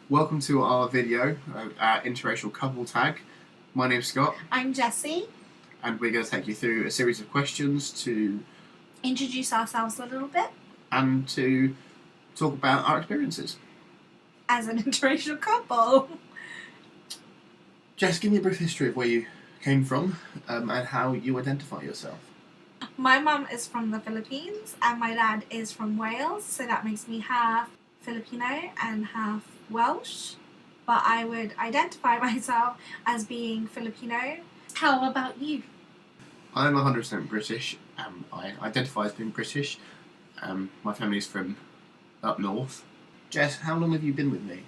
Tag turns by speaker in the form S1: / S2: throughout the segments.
S1: Welcome to our video at Interracial Couple Tag. My name's Scott.
S2: I'm Jessy.
S1: And we're going to take you through a series of questions to
S2: introduce ourselves a little bit
S1: and to talk about our experiences
S2: as an interracial couple.
S1: Jess, give me a brief history of where you came from and how you identify yourself.
S2: My mum is from the Philippines and my dad is from Wales, so that makes me half Filipino and half Welsh, but I would identify myself as being Filipino. How about you?
S1: I'm 100% British. I identify as being British. My family's from up north. Jess, how long have you been with me?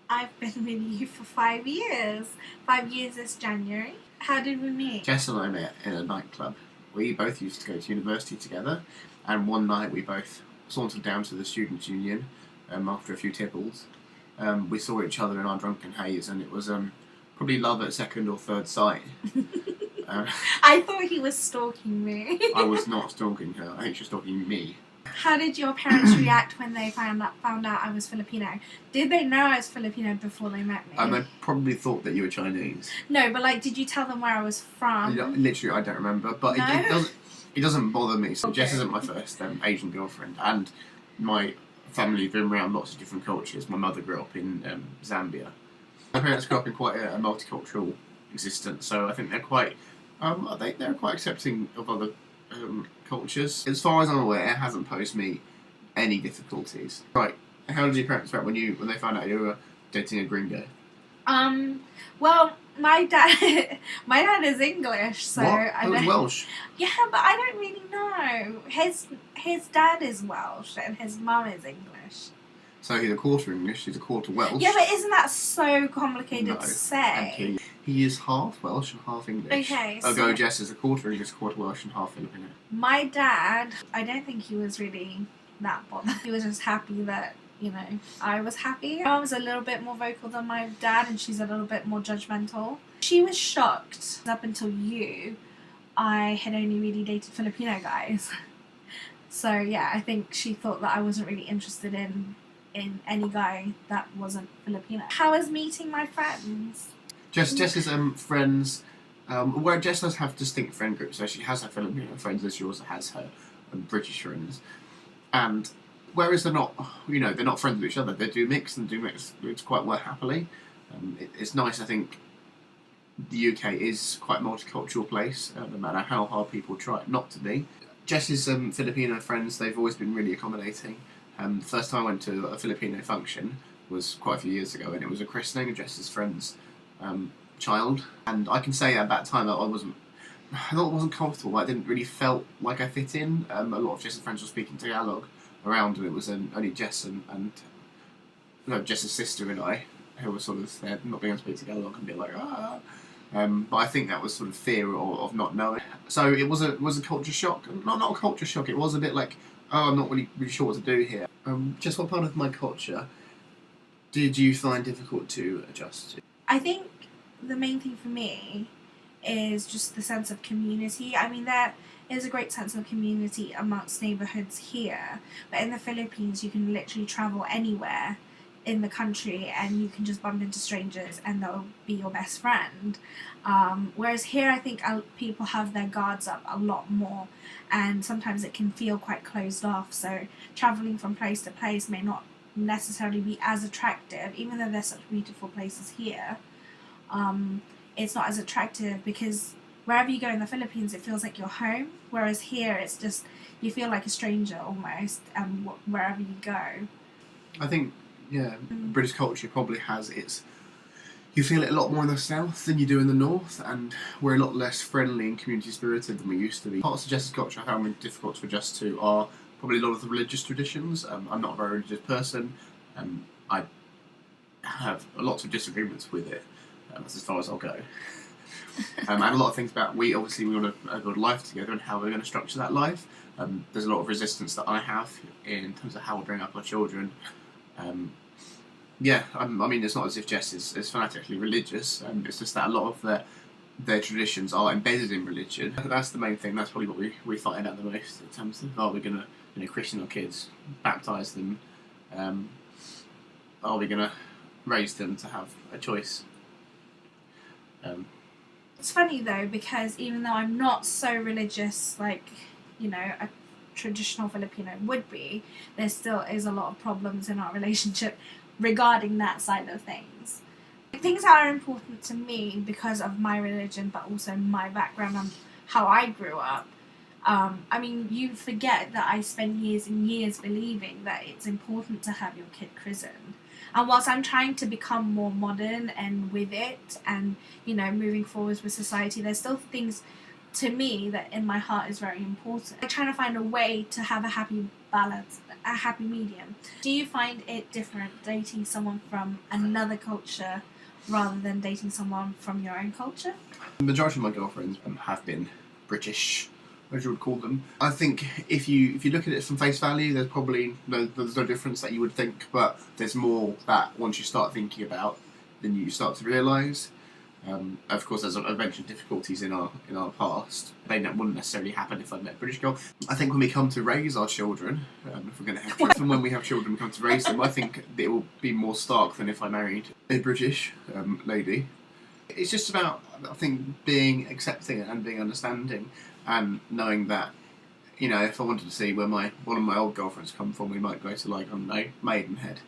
S2: I've been with you for 5 years. 5 years this January. How did we meet?
S1: Jess and I met in a nightclub. We both used to go to university together, and one night we both sauntered down to the Students' Union after a few tipbles. We saw each other in our drunken haze, and it was probably love at second or third sight.
S2: I thought he was stalking me.
S1: I was not stalking her. I think she was stalking me.
S2: How did your parents react when they found out I was Filipino? Did they know I was Filipino before they met me?
S1: They probably thought that you were Chinese.
S2: No, but did you tell them where I was from?
S1: Literally, I don't remember, but
S2: No?
S1: it doesn't bother me. So
S2: Okay.
S1: Jess isn't my first Asian girlfriend, and my family have been around lots of different cultures. My mother grew up in Zambia. My parents grew up in quite a multicultural existence, so I think they're quite they're quite accepting of other cultures. As far as I'm aware, it hasn't posed me any difficulties. Right, how did your parents react when they found out you were dating a gringo?
S2: Well, my dad is English, so
S1: What?
S2: I
S1: I was
S2: don't.
S1: Welsh.
S2: Yeah, but I don't really know. His dad is Welsh and his mum is English.
S1: So he's a quarter English, he's a quarter Welsh.
S2: Yeah, but isn't that so complicated
S1: No.
S2: to say?
S1: And he is half Welsh and half English.
S2: Okay,
S1: Ergo, Jess is a quarter English, quarter Welsh, and half Filipino.
S2: My dad, I don't think he was really that bothered. He was just happy that, I was happy. My mum was a little bit more vocal than my dad, and she's a little bit more judgmental. She was shocked. Up until I had only really dated Filipino guys. So yeah, I think she thought that I wasn't really interested in any guy that wasn't Filipino. How was meeting my friends?
S1: Jess's friends, where Jess does have distinct friend groups, so she has her Filipino friends, as she also has her British friends, and whereas they're not friends with each other, they do mix it's quite well happily. It's nice. I think the UK is quite a multicultural place, no matter how hard people try not to be. Jess's Filipino friends, they've always been really accommodating. The first time I went to a Filipino function was quite a few years ago, and it was a christening of Jess's friend's child. And I can say at that time that I thought it wasn't comfortable. I didn't really felt like I fit in. A lot of Jess's friends were speaking Tagalog around, and it was only Jess and Jess's sister and I who were sort of there, not being able to speak Tagalog and be like, ah. But I think that was sort of fear of not knowing. So it was a culture shock. Not a culture shock. It was a bit like, oh, I'm not really sure what to do here. Just what part of my culture did you find difficult to adjust to?
S2: I think the main thing for me is just the sense of community. I mean, there is a great sense of community amongst neighbourhoods here, but in the Philippines you can literally travel anywhere in the country and you can just bump into strangers and they'll be your best friend. Whereas here I think people have their guards up a lot more, and sometimes it can feel quite closed off, so travelling from place to place may not necessarily be as attractive, even though there's such beautiful places here. It's not as attractive because wherever you go in the Philippines it feels like you're home, whereas here it's just you feel like a stranger almost wherever you go.
S1: I think British culture probably has you feel it a lot more in the south than you do in the north, and we're a lot less friendly and community spirited than we used to be. Parts of Jess's culture I found really difficult to adjust to are probably a lot of the religious traditions. I'm not a very religious person. I have lots of disagreements with it. That's as far as I'll go. And a lot of things about we want to build a life together and how we're going to structure that life. There's a lot of resistance that I have in terms of how we bring up our children. I mean, it's not as if Jess is fanatically religious. It's just that a lot of their traditions are embedded in religion. That's the main thing. That's probably what we find out the most in terms of, are we going to christen our kids, baptise them? Are we going to raised them to have a choice.
S2: It's funny though, because even though I'm not so religious like, a traditional Filipino would be, there still is a lot of problems in our relationship regarding that side of things. Things that are important to me because of my religion, but also my background and how I grew up. You forget that I spent years and years believing that it's important to have your kid christened. And whilst I'm trying to become more modern and with it and, moving forwards with society, there's still things to me that in my heart is very important. I'm trying to find a way to have a happy balance, a happy medium. Do you find it different dating someone from another culture rather than dating someone from your own culture?
S1: The majority of my girlfriends have been British, as you would call them. I think if you look at it from face value, there's probably there's no difference that you would think, but there's more that once you start thinking about, then you start to realise. Of course, as I've mentioned, difficulties in our past, they wouldn't necessarily happen if I met a British girl. I think when we come to raise our children, if we're going to have children, when we have children, we come to raise them, I think it will be more stark than if I married a British lady. It's just about, I think, being accepting and being understanding, and knowing that, if I wanted to see where one of my old girlfriends come from, we might go to, I don't know, Maidenhead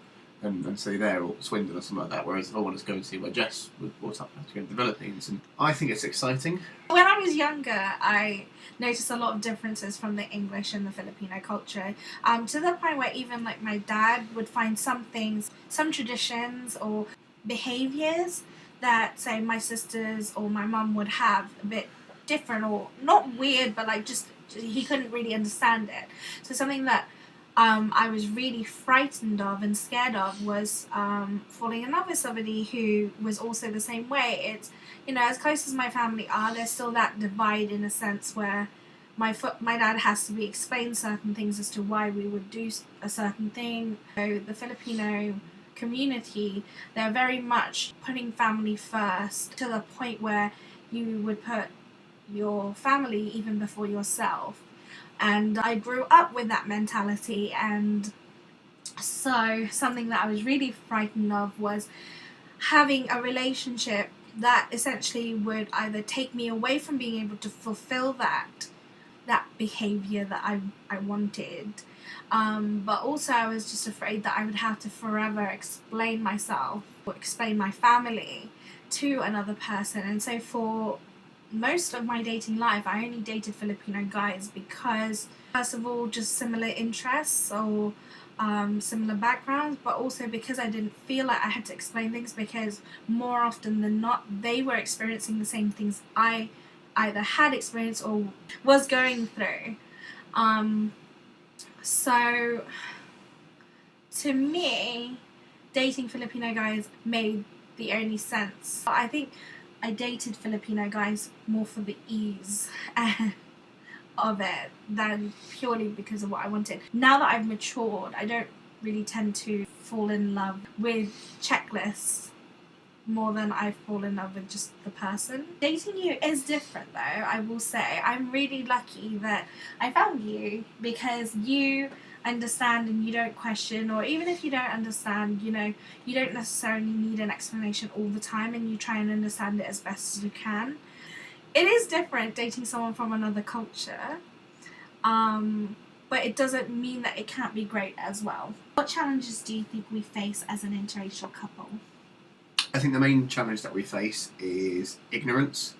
S1: and see there, or Swindon or something like that, whereas if I wanted to go and see where Jess was brought up, I have to go to the Philippines, and I think it's exciting.
S2: When I was younger, I noticed a lot of differences from the English and the Filipino culture, to the point where even my dad would find some things, some traditions or behaviours that, say, my sisters or my mum would have a bit different, or not weird, but just he couldn't really understand it. So something that I was really frightened of and scared of was falling in love with somebody who was also the same way. It's, as close as my family are, there's still that divide in a sense where my dad has to be explained certain things as to why we would do a certain thing. So the Filipino community, they're very much putting family first, to the point where you would put your family even before yourself. And I grew up with that mentality, and so something that I was really frightened of was having a relationship that essentially would either take me away from being able to fulfill that behaviour that I wanted, but also I was just afraid that I would have to forever explain myself or explain my family to another person. And so for most of my dating life, I only dated Filipino guys because, first of all, just similar interests or similar backgrounds, but also because I didn't feel like I had to explain things, because more often than not, they were experiencing the same things I either had experienced or was going through. So, to me, dating Filipino guys made the only sense. I think I dated Filipino guys more for the ease of it than purely because of what I wanted. Now that I've matured, I don't really tend to fall in love with checklists more than I fall in love with just the person. Dating you is different though, I will say. I'm really lucky that I found you, because you understand and you don't question, or even if you don't understand, you don't necessarily need an explanation all the time, and you try and understand it as best as you can. It is different dating someone from another culture, but it doesn't mean that it can't be great as well. What challenges do you think we face as an interracial couple?
S1: I think the main challenge that we face is ignorance,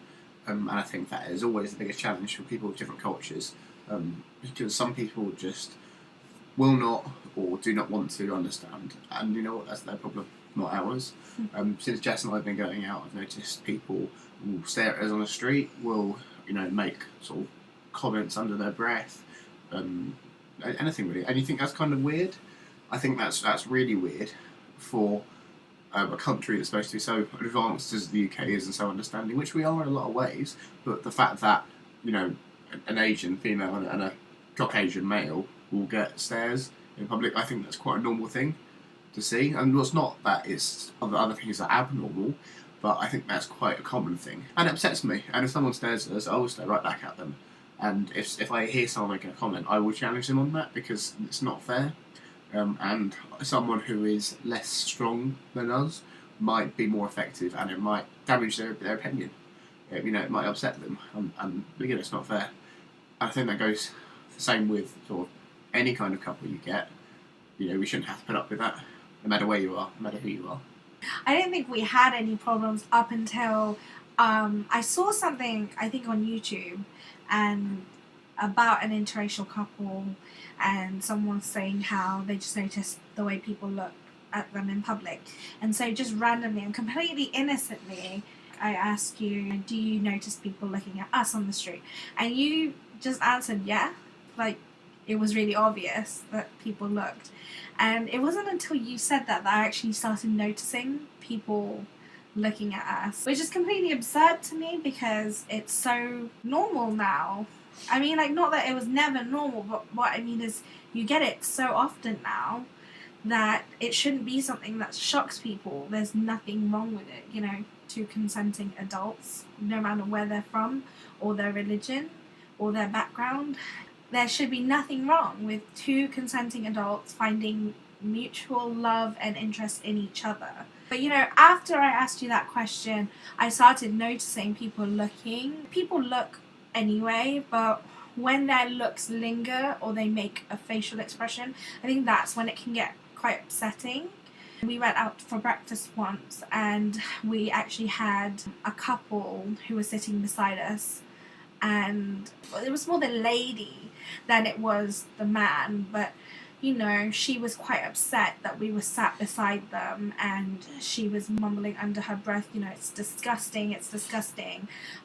S1: and I think that is always the biggest challenge for people with different cultures, because some people just will not or do not want to understand, and that's their problem, not ours. Since Jess and I have been going out, I've noticed people will stare at us on the street, will make sort of comments under their breath, anything really, and you think that's kind of weird. I think that's really weird for a country that's supposed to be so advanced as the UK is and so understanding, which we are in a lot of ways, but the fact that an Asian female and a Caucasian male will get stares in public, I think that's quite a normal thing to see. And it's not that it's other things are abnormal, but I think that's quite a common thing, and it upsets me. And if someone stares at us, I will stare right back at them. And if I hear someone making a comment, I will challenge them on that, because it's not fair. and someone who is less strong than us might be more effective, and it might damage their opinion. It might upset them, and it's not fair. And I think that goes the same with sort of any kind of couple you get. We shouldn't have to put up with that, no matter where you are, no matter who you are.
S2: I didn't think we had any problems up until I saw something, I think on YouTube, and about an interracial couple, and someone saying how they just noticed the way people look at them in public. And so just randomly and completely innocently, I asked you, do you notice people looking at us on the street? And you just answered yeah, like it was really obvious that people looked. And it wasn't until you said that I actually started noticing people looking at us, which is completely absurd to me because it's so normal now. I mean, like, not that it was never normal, but what I mean is you get it so often now that it shouldn't be something that shocks people. There's nothing wrong with it, two consenting adults, no matter where they're from or their religion or their background. There should be nothing wrong with two consenting adults finding mutual love and interest in each other. But after I asked you that question, I started noticing people looking. People look anyway, but when their looks linger or they make a facial expression, I think that's when it can get quite upsetting. We went out for breakfast once and we actually had a couple who was sitting beside us, and it was more the lady than it was the man, but she was quite upset that we were sat beside them, and she was mumbling under her breath, it's disgusting,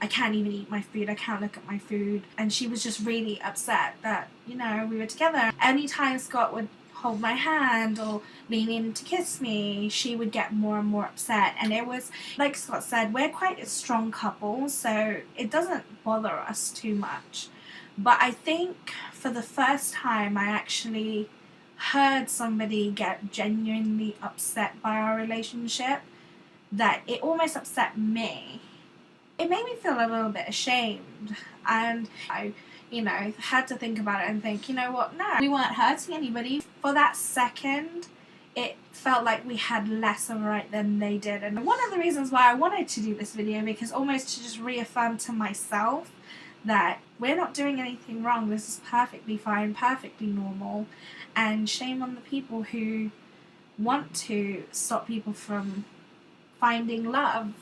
S2: I can't even eat my food, I can't look at my food. And she was just really upset that, we were together. Anytime Scott would hold my hand or lean in to kiss me, she would get more and more upset. And it was, like Scott said, we're quite a strong couple, so it doesn't bother us too much. But I think for the first time I actually heard somebody get genuinely upset by our relationship, that it almost upset me. It made me feel a little bit ashamed, and I had to think about it and think, no, we weren't hurting anybody. For that second, it felt like we had less of a right than they did. And one of the reasons why I wanted to do this video, because almost to just reaffirm to myself that we're not doing anything wrong, this is perfectly fine, perfectly normal, and shame on the people who want to stop people from finding love.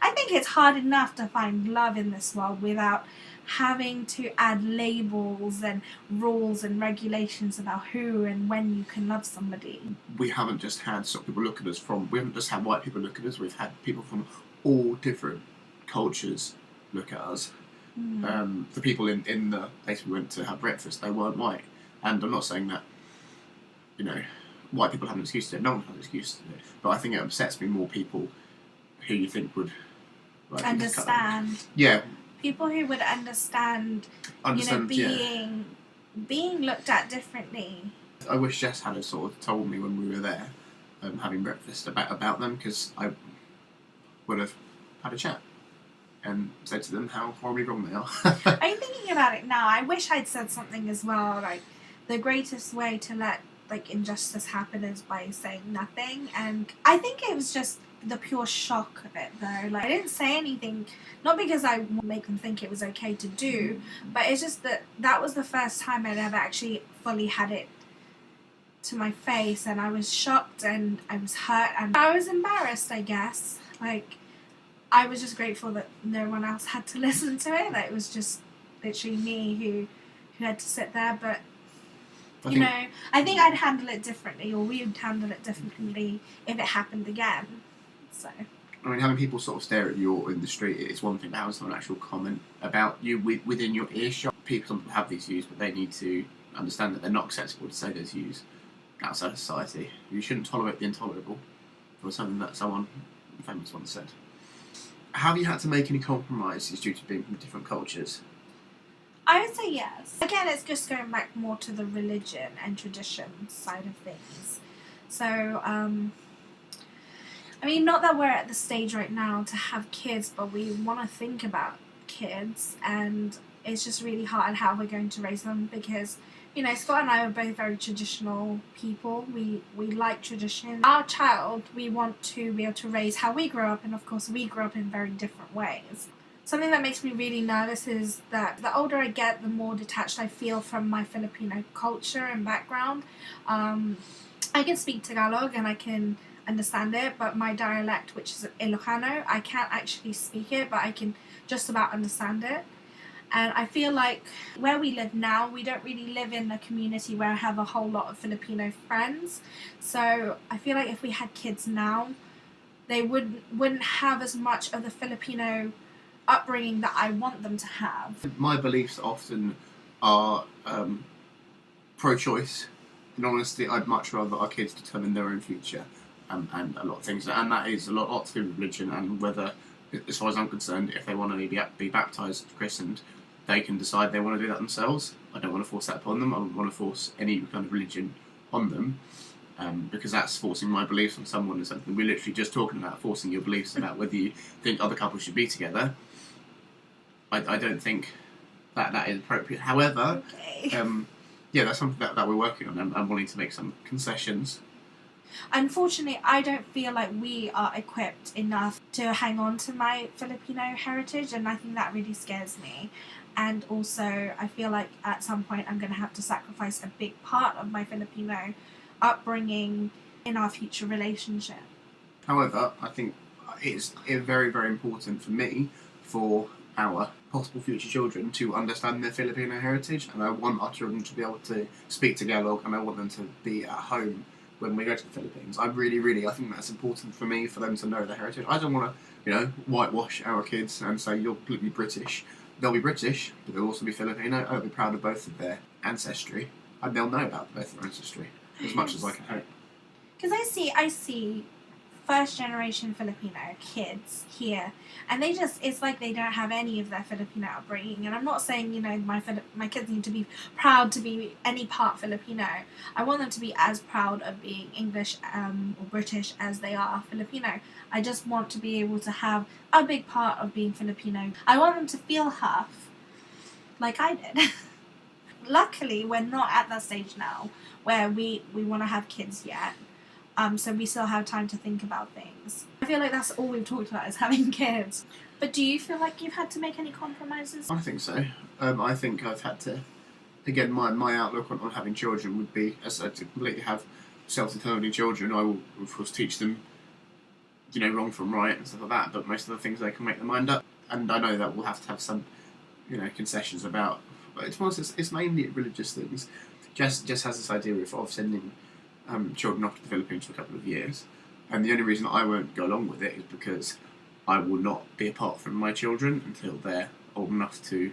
S2: I think it's hard enough to find love in this world without having to add labels and rules and regulations about who and when you can love somebody.
S1: We haven't just had people look at us we haven't just had white people look at us, we've had people from all different cultures look at us. The people in the place we went to have breakfast, they weren't white. And I'm not saying that, white people have an excuse to do it, no one has an excuse to do it. But I think it upsets me more people who you think would
S2: understand.
S1: Yeah.
S2: People who would understand being looked at differently.
S1: I wish Jess had sort of told me when we were there having breakfast about them, because I would have had a chat and said to them how horribly wrong they are.
S2: I'm thinking about it now. I wish I'd said something as well, like the greatest way to let injustice happen is by saying nothing. And I think it was just the pure shock of it, though. I didn't say anything, not because I want to make them think it was okay to do, but it's just that was the first time I'd ever actually fully had it to my face, and I was shocked and I was hurt and I was embarrassed, I guess. I was just grateful that no one else had to listen to it, that it was just literally me who had to sit there. But I think I'd handle it differently, or we would handle it differently if it happened again. So
S1: I mean, having people sort of stare at you in the street, it's one thing, but having an actual comment about you within your earshot. People have these views, but they need to understand that they're not acceptable to say those views outside of society. You shouldn't tolerate the intolerable, or something that someone famous once said. Have you had to make any compromises due to being from different cultures?
S2: I would say yes. Again, it's just going back more to the religion and tradition side of things. So, I mean, not that we're at the stage right now to have kids, but we want to think about kids, and it's just really hard how we're going to raise them, because You know, Scott and I are both very traditional people. We like tradition. Our child, we want to be able to raise how we grew up, and of course we grew up in very different ways. Something that makes me really nervous is that the older I get, the more detached I feel from my Filipino culture and background. I can speak Tagalog and I can understand it, but my dialect, which is Ilocano, I can't actually speak it, but I can just about understand it. And I feel like where we live now, we don't really live in a community where I have a whole lot of Filipino friends. So I feel like if we had kids now, they wouldn't have as much of the Filipino upbringing that I want them to have.
S1: My beliefs often are pro-choice. In honesty, I'd much rather our kids determine their own future, and a lot of things, and that is a lot to do with religion and whether, as far as I'm concerned, if they want to be baptised, christened, they can decide they want to do that themselves. I don't want to force that upon them. I don't want to force any kind of religion on them, because that's forcing my beliefs on someone or something. We're literally just talking about forcing your beliefs about whether you think other couples should be together. I don't think that is appropriate. However,
S2: Okay.
S1: yeah, that's something that we're working on. I'm wanting to make some concessions.
S2: Unfortunately, I don't feel like we are equipped enough to hang on to my Filipino heritage, and I think that really scares me. And also, I feel like at some point I'm going to have to sacrifice a big part of my Filipino upbringing in our future relationship.
S1: However, I think it's very, very important for me, for our possible future children, to understand their Filipino heritage, and I want our children to be able to speak Tagalog, and I want them to be at home when we go to the Philippines. I think that's important for me, for them to know their heritage. I don't want to, whitewash our kids and say you're completely British. They'll be British, but they'll also be Filipino. I'll be proud of both of their ancestry, and they'll know about both their ancestry as much as I can hope.
S2: Because I see first generation Filipino kids here, and it's like they don't have any of their Filipino upbringing. And I'm not saying my kids need to be proud to be any part Filipino. I want them to be as proud of being English or British as they are Filipino. I just want to be able to have a big part of being Filipino. I want them to feel half like I did. Luckily, we're not at that stage now where we want to have kids yet. So we still have time to think about things. I feel like that's all we've talked about is having kids. But do you feel like you've had to make any compromises?
S1: I think so. I think I've had to. Again, my outlook on having children would be, as I to completely have self-determining children, I will of course teach them, wrong from right and stuff like that. But most of the things they can make their mind up, and I know that we'll have to have some, concessions about. But it's mainly religious things. Jess has this idea of sending children off to the Philippines for a couple of years, and the only reason I won't go along with it is because I will not be apart from my children until they're old enough to.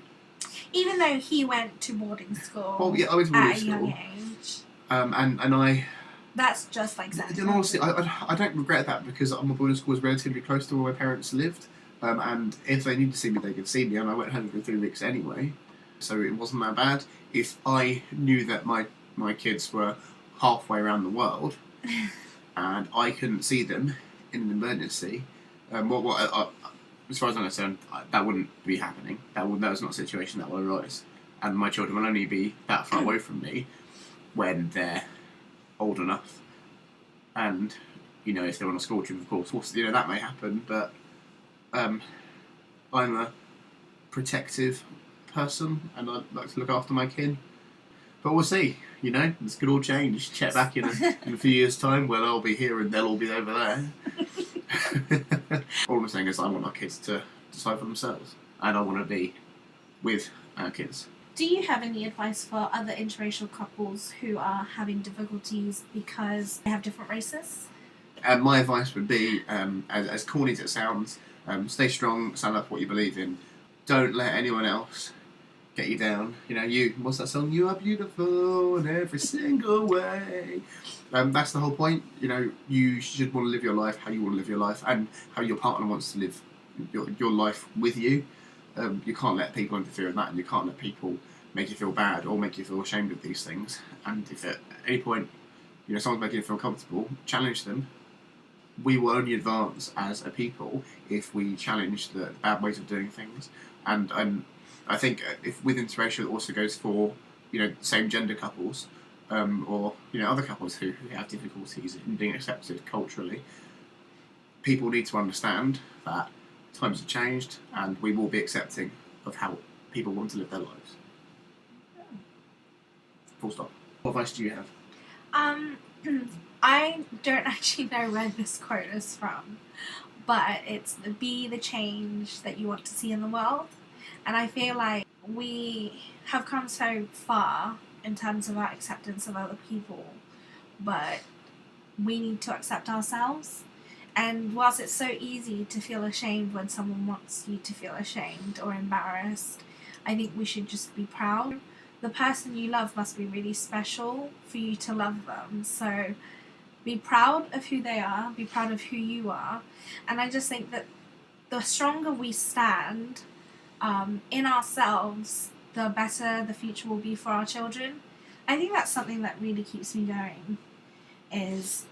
S2: Even though he went to boarding school.
S1: Well, yeah, I went to boarding
S2: at a
S1: school.
S2: young age.
S1: And I.
S2: That's just like that.
S1: And honestly, I don't regret that, because my boarding school was relatively close to where my parents lived, and if they needed to see me, they could see me, and I went home for 3 weeks anyway, so it wasn't that bad. If I knew that my kids were halfway around the world and I couldn't see them in an emergency, as far as I'm concerned, that wouldn't be happening. That was not a situation that will arise, and my children will only be that far away from me when they're old enough. And if they're on a school trip, of course, that may happen. But I'm a protective person, and I like to look after my kin. But we'll see, this could all change. Check back in a few years' time where I'll be here and they'll all be over there. All I'm saying is I want our kids to decide for themselves, and I want to be with our kids.
S2: Do you have any advice for other interracial couples who are having difficulties because they have different races?
S1: My advice would be, as corny as it sounds, stay strong, stand up for what you believe in. Don't let anyone else get you down. What's that song? You are beautiful in every single way. That's the whole point. You should want to live your life how you want to live your life, and how your partner wants to live your life with you. You can't let people interfere in that, and you can't let people make you feel bad or make you feel ashamed of these things. And if at any point, someone's making you feel comfortable, challenge them. We will only advance as a people if we challenge the bad ways of doing things. And I think if with interracial, it also goes for same gender couples, or other couples who have difficulties in being accepted culturally. People need to understand that times have changed, and we will be accepting of how people want to live their lives. Full stop. What advice do you have?
S2: I don't actually know where this quote is from, but it's be the change that you want to see in the world. And I feel like we have come so far in terms of our acceptance of other people, but we need to accept ourselves. And whilst it's so easy to feel ashamed when someone wants you to feel ashamed or embarrassed, I think we should just be proud. The person you love must be really special for you to love them. So be proud of who they are, be proud of who you are. And I just think that the stronger we stand in ourselves, the better the future will be for our children. I think that's something that really keeps me going, is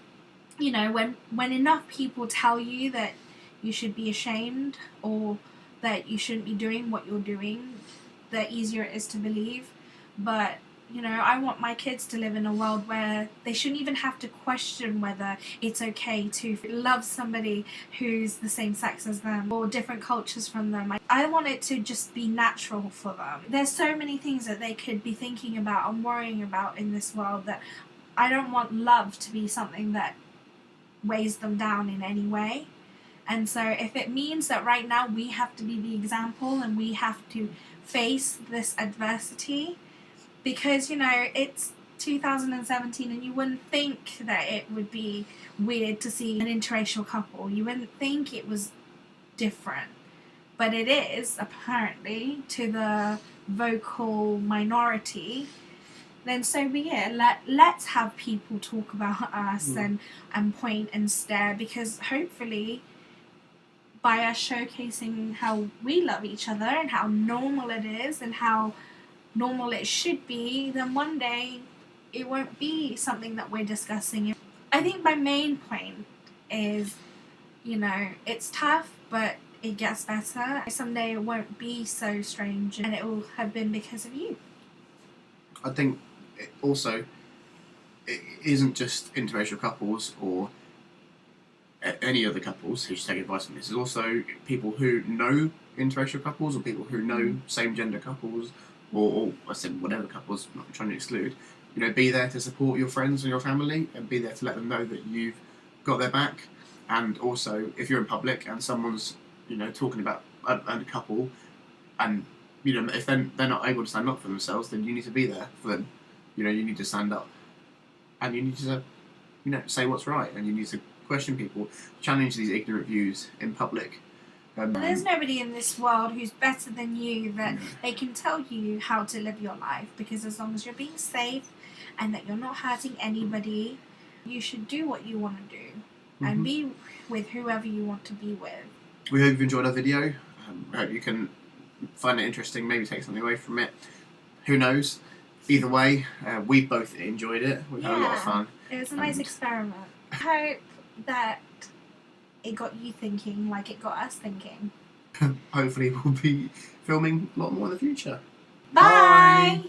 S2: when enough people tell you that you should be ashamed or that you shouldn't be doing what you're doing, the easier it is to believe. But I want my kids to live in a world where they shouldn't even have to question whether it's okay to love somebody who's the same sex as them or different cultures from them. I want it to just be natural for them. There's so many things that they could be thinking about and worrying about in this world that I don't want love to be something that weighs them down in any way. And so if it means that right now we have to be the example and we have to face this adversity, because it's 2017 and you wouldn't think that it would be weird to see an interracial couple. You wouldn't think it was different, but it is apparently to the vocal minority. Then so be it. Let's have people talk about us and point and stare, because hopefully by us showcasing how we love each other and how normal it is and how normal it should be, then one day it won't be something that we're discussing. I think my main point is, it's tough, but it gets better. Someday it won't be so strange, and it will have been because of you.
S1: I think also it isn't just interracial couples or any other couples who should take advice on this. It's also people who know interracial couples or people who know same-gender couples or I said whatever couples, I'm not trying to exclude. Be there to support your friends and your family, and be there to let them know that you've got their back. And also, if you're in public and someone's talking about a couple, and if they're not able to stand up for themselves, then you need to be there for them. You need to stand up, and you need to say what's right, and you need to question people, challenge these ignorant views in public.
S2: There's nobody in this world who's better than you that they can tell you how to live your life, because as long as you're being safe and that you're not hurting anybody, you should do what you want to do and be with whoever you want to be with.
S1: We hope you've enjoyed our video. I hope you can find it interesting, maybe take something away from it. Who knows? Either way, we both enjoyed it. We had a lot of fun.
S2: It was a nice experiment. I hope that it got you thinking like it got us thinking.
S1: Hopefully we'll be filming a lot more in the future.
S2: Bye!